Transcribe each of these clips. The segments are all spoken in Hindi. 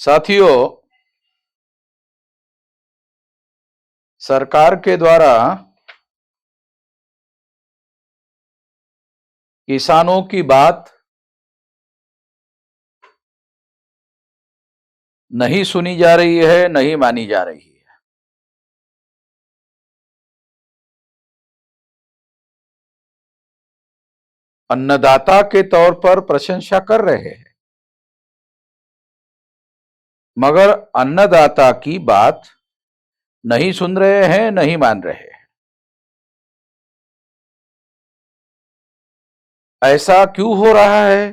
साथियों, सरकार के द्वारा किसानों की बात नहीं सुनी जा रही है, नहीं मानी जा रही है। अन्नदाता के तौर पर प्रशंसा कर रहे हैं, मगर अन्नदाता की बात नहीं सुन रहे हैं, नहीं मान रहे हैं। ऐसा क्यों हो रहा है?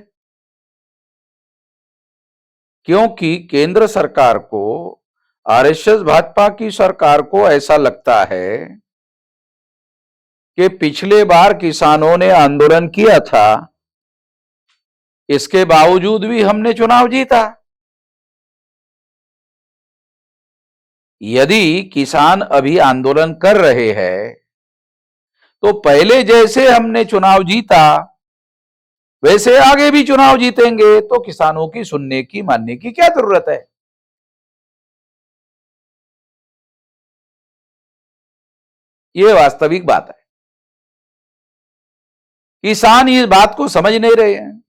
क्योंकि केंद्र सरकार को, आरएसएस भाजपा की सरकार को ऐसा लगता है कि पिछले बार किसानों ने आंदोलन किया था, इसके बावजूद भी हमने चुनाव जीता। यदि किसान अभी आंदोलन कर रहे हैं तो पहले जैसे हमने चुनाव जीता वैसे आगे भी चुनाव जीतेंगे, तो किसानों की सुनने की, मानने की क्या जरूरत है? यह वास्तविक बात है। किसान इस बात को समझ नहीं रहे हैं।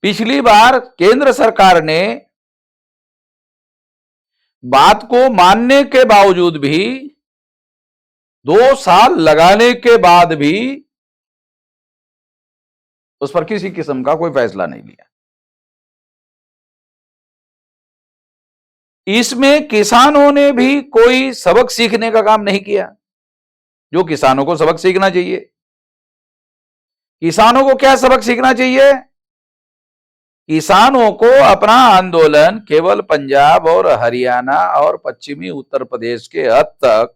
पिछली बार केंद्र सरकार ने बात को मानने के बावजूद भी, 2 साल लगाने के बाद भी उस पर किसी किस्म का कोई फैसला नहीं लिया। इसमें किसानों ने भी कोई सबक सीखने का काम नहीं किया, जो किसानों को सबक सीखना चाहिए। किसानों को क्या सबक सीखना चाहिए? किसानों को अपना आंदोलन केवल पंजाब और हरियाणा और पश्चिमी उत्तर प्रदेश के हद तक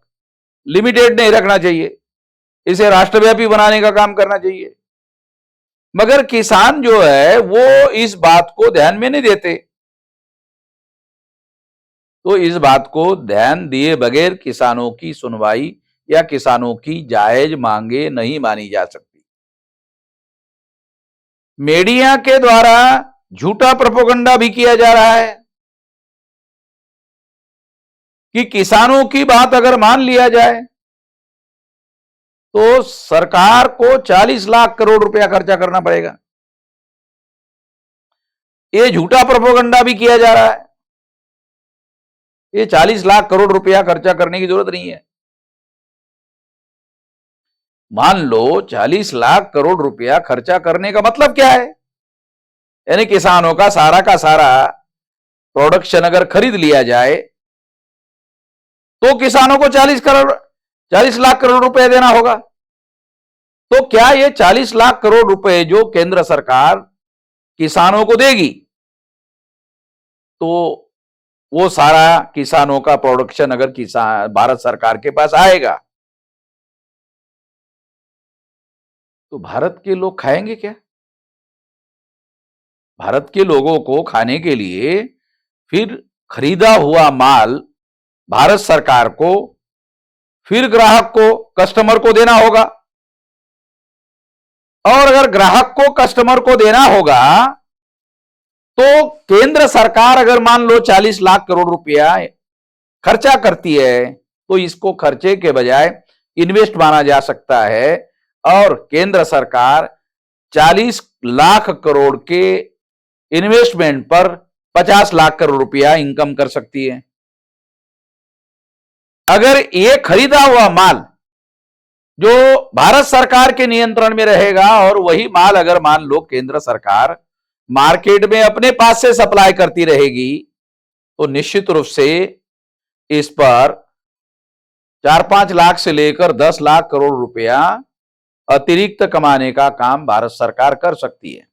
लिमिटेड नहीं रखना चाहिए, इसे राष्ट्रव्यापी बनाने का काम करना चाहिए। मगर किसान जो है वो इस बात को ध्यान में नहीं देते। तो इस बात को ध्यान दिए बगैर किसानों की सुनवाई या किसानों की जायज मांगे नहीं मानी जा सकती। मीडिया के द्वारा झूठा प्रोपेगेंडा भी किया जा रहा है कि किसानों की बात अगर मान लिया जाए तो सरकार को 40 लाख करोड़ रुपया खर्चा करना पड़ेगा। यह झूठा प्रोपेगेंडा भी किया जा रहा है। ये 40 लाख करोड़ रुपया खर्चा करने की जरूरत नहीं है। मान लो 40 लाख करोड़ रुपया खर्चा करने का मतलब क्या है? यानी किसानों का सारा प्रोडक्शन अगर खरीद लिया जाए तो किसानों को 40 लाख करोड़ रुपए देना होगा। तो क्या ये 40 लाख करोड़ रुपए जो केंद्र सरकार किसानों को देगी, तो वो सारा किसानों का प्रोडक्शन अगर किसान भारत सरकार के पास आएगा तो भारत के लोग खाएंगे क्या? भारत के लोगों को खाने के लिए फिर खरीदा हुआ माल भारत सरकार को, फिर ग्राहक को, कस्टमर को देना होगा। और अगर ग्राहक को, कस्टमर को देना होगा तो केंद्र सरकार अगर मान लो 40 लाख करोड़ रुपया खर्चा करती है तो इसको खर्चे के बजाय इन्वेस्ट माना जा सकता है और केंद्र सरकार 40 लाख करोड़ के इन्वेस्टमेंट पर 50 लाख करोड़ रुपया इनकम कर सकती है। अगर ये खरीदा हुआ माल जो भारत सरकार के नियंत्रण में रहेगा और वही माल अगर मान लो केंद्र सरकार मार्केट में अपने पास से सप्लाई करती रहेगी तो निश्चित रूप से इस पर 4-5 लाख से लेकर 10 लाख करोड़ रुपया अतिरिक्त कमाने का काम भारत सरकार कर सकती है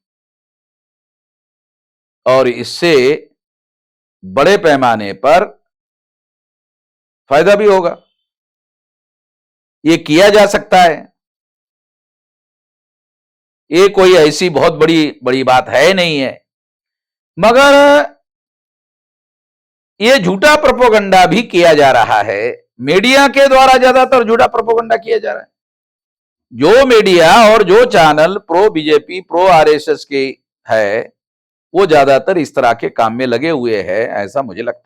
और इससे बड़े पैमाने पर फायदा भी होगा। ये किया जा सकता है। ये कोई ऐसी बहुत बड़ी बात है नहीं है, मगर ये झूठा प्रोपेगेंडा भी किया जा रहा है। मीडिया के द्वारा ज्यादातर झूठा प्रोपेगेंडा किया जा रहा है। जो मीडिया और जो channel pro BJP, pro RSS के है, वो ज्यादातर इस तरह के काम में लगे हुए हैं, ऐसा मुझे लगता है।